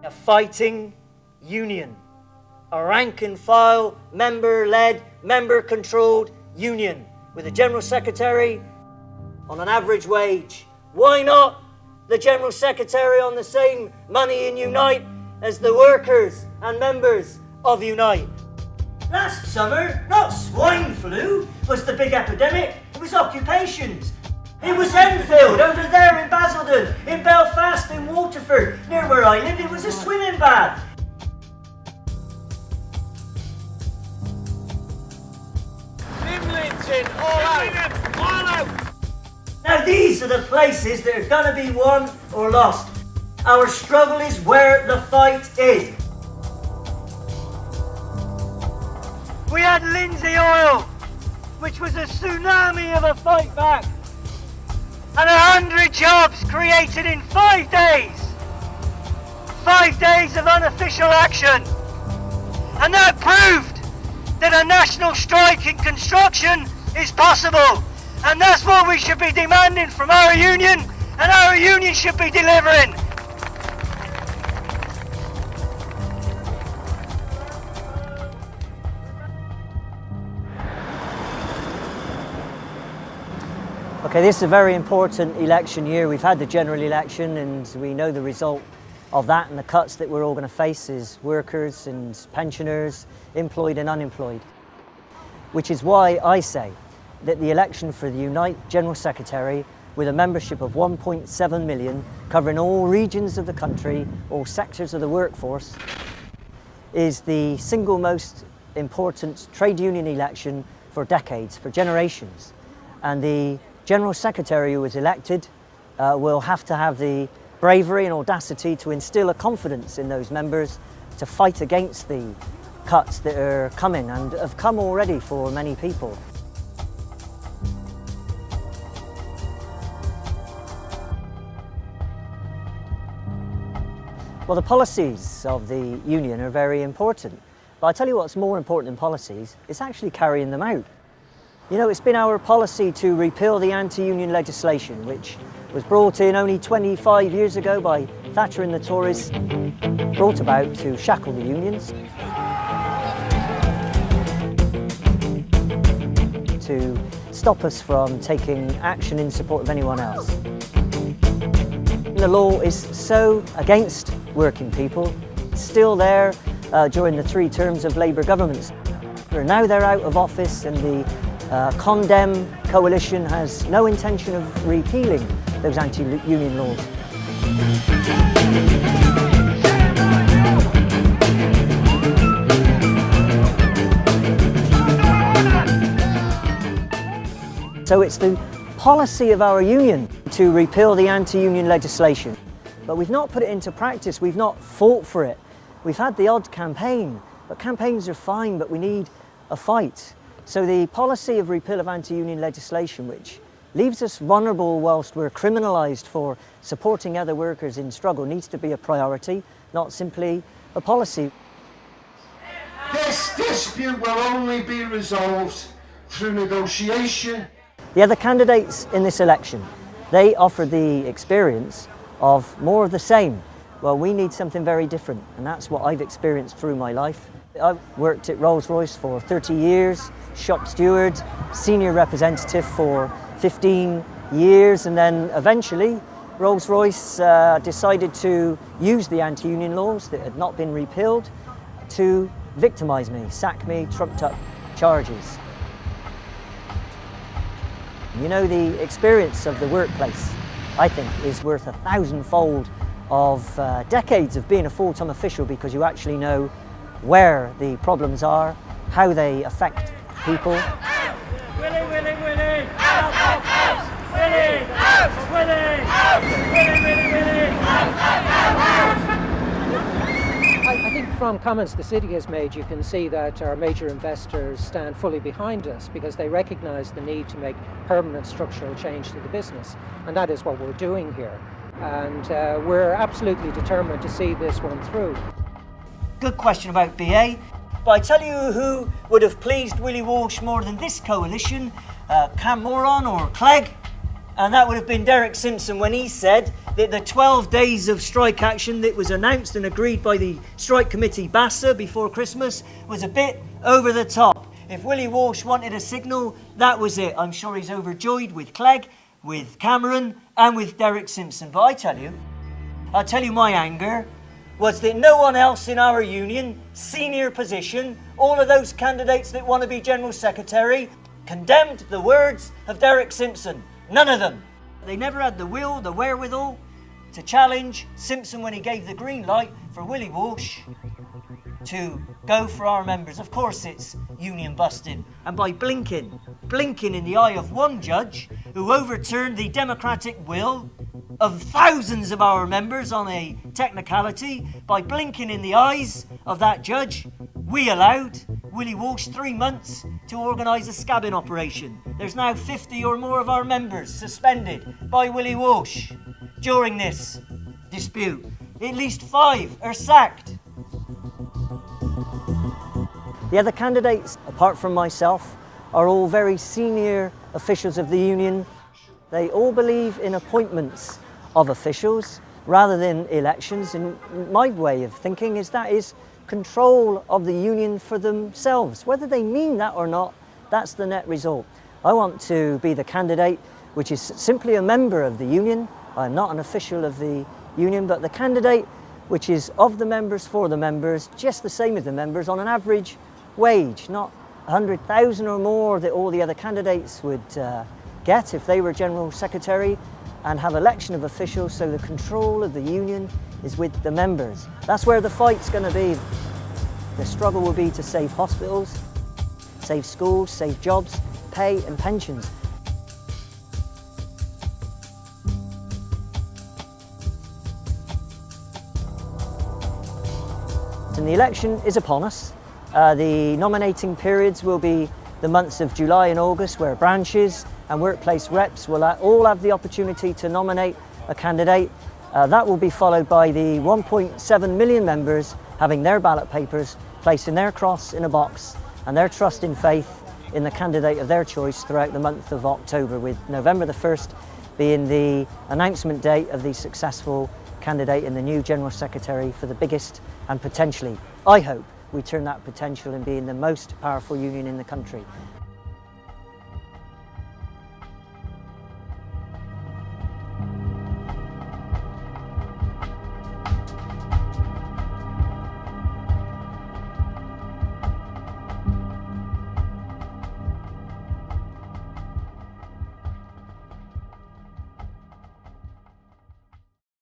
A fighting union. A rank-and-file, member-led, member-controlled union with a General Secretary on an average wage. Why not the General Secretary on the same money in Unite as the workers and members of Unite? Last summer, not swine flu was the big epidemic, it was occupations. It was Enfield, over there in Basildon, in Belfast, in Waterford, near where I live, it was a swimming bath. All out! Now these are the places that are going to be won or lost. Our struggle is where the fight is. We had Lindsay Oil, which was a tsunami of a fight back, and 100 jobs created in 5 days. 5 days of unofficial action. And that proved that a national strike in construction is possible. And that's what we should be demanding from our union, and our union should be delivering. Okay, this is a very important election year. We've had the general election and we know the result of that, and the cuts that we're all going to face is workers and pensioners, employed and unemployed. Which is why I say that the election for the Unite General Secretary, with a membership of 1.7 million, covering all regions of the country, all sectors of the workforce, is the single most important trade union election for decades, for generations. And the General Secretary who was elected will have to have the bravery and audacity to instill a confidence in those members to fight against the cuts that are coming and have come already for many people. Well, the policies of the union are very important, but I tell you what's more important than policies, it's actually carrying them out. You know, it's been our policy to repeal the anti-union legislation, which was brought in only 25 years ago by Thatcher and the Tories, brought about to shackle the unions, to stop us from taking action in support of anyone else. The law is so against working people, still there during the 3 terms of Labour governments. Now they're out of office, and the Condemn coalition has no intention of repealing those anti-union laws. So it's the policy of our union to repeal the anti-union legislation. But we've not put it into practice, we've not fought for it. We've had the odd campaign, but campaigns are fine, but we need a fight. So the policy of repeal of anti-union legislation, which leaves us vulnerable whilst we're criminalised for supporting other workers in struggle, needs to be a priority, not simply a policy. This dispute will only be resolved through negotiation. The other candidates in this election, they offer the experience of more of the same. Well, we need something very different, and that's what I've experienced through my life. I've worked at Rolls-Royce for 30 years, shop steward, senior representative for 15 years, and then eventually Rolls-Royce decided to use the anti-union laws that had not been repealed to victimise me, sack me, trumped up charges. You know, the experience of the workplace, I think, is worth 1,000-fold of decades of being a full-time official, because you actually know where the problems are, how they affect people. Willie! Out! Willie! Out! Willie! I think from comments the city has made, you can see that our major investors stand fully behind us because they recognise the need to make permanent structural change to the business, and that is what we're doing here. And we're absolutely determined to see this one through. Good question about BA, but I tell you who would have pleased Willie Walsh more than this coalition, Cam Moran or Clegg. And that would have been Derek Simpson when he said that the 12 days of strike action that was announced and agreed by the strike committee BASA before Christmas was a bit over the top. If Willie Walsh wanted a signal, that was it. I'm sure he's overjoyed with Clegg, with Cameron and with Derek Simpson. But I'll tell you my anger was that no one else in our union, senior position, all of those candidates that want to be General Secretary, condemned the words of Derek Simpson. None of them. They never had the will, the wherewithal to challenge Simpson when he gave the green light for Willie Walsh to go for our members. Of course it's union busting. And by blinking in the eye of one judge who overturned the democratic will of thousands of our members on a technicality, by blinking in the eyes of that judge, we allowed Willie Walsh 3 months to organise a scabbing operation. There's now 50 or more of our members suspended by Willie Walsh during this dispute. At least 5 are sacked. The other candidates, apart from myself, are all very senior officials of the union. They all believe in appointments of officials rather than elections. And my way of thinking is that is control of the union for themselves. Whether they mean that or not, that's the net result. I want to be the candidate which is simply a member of the union. I'm not an official of the union, but the candidate which is of the members, for the members, just the same as the members, on an average wage, not 100,000 or more that all the other candidates would get if they were General Secretary, and have election of officials so the control of the union is with the members. That's where the fight's going to be. The struggle will be to save hospitals, save schools, save jobs, pay and pensions. And the election is upon us. The nominating periods will be the months of July and August, where branches and workplace reps will all have the opportunity to nominate a candidate. That will be followed by the 1.7 million members having their ballot papers, placing their cross in a box and their trust in faith in the candidate of their choice throughout the month of October, with November the 1st being the announcement date of the successful candidate and the new General Secretary for the biggest and potentially, I hope, we turn that potential in being the most powerful union in the country.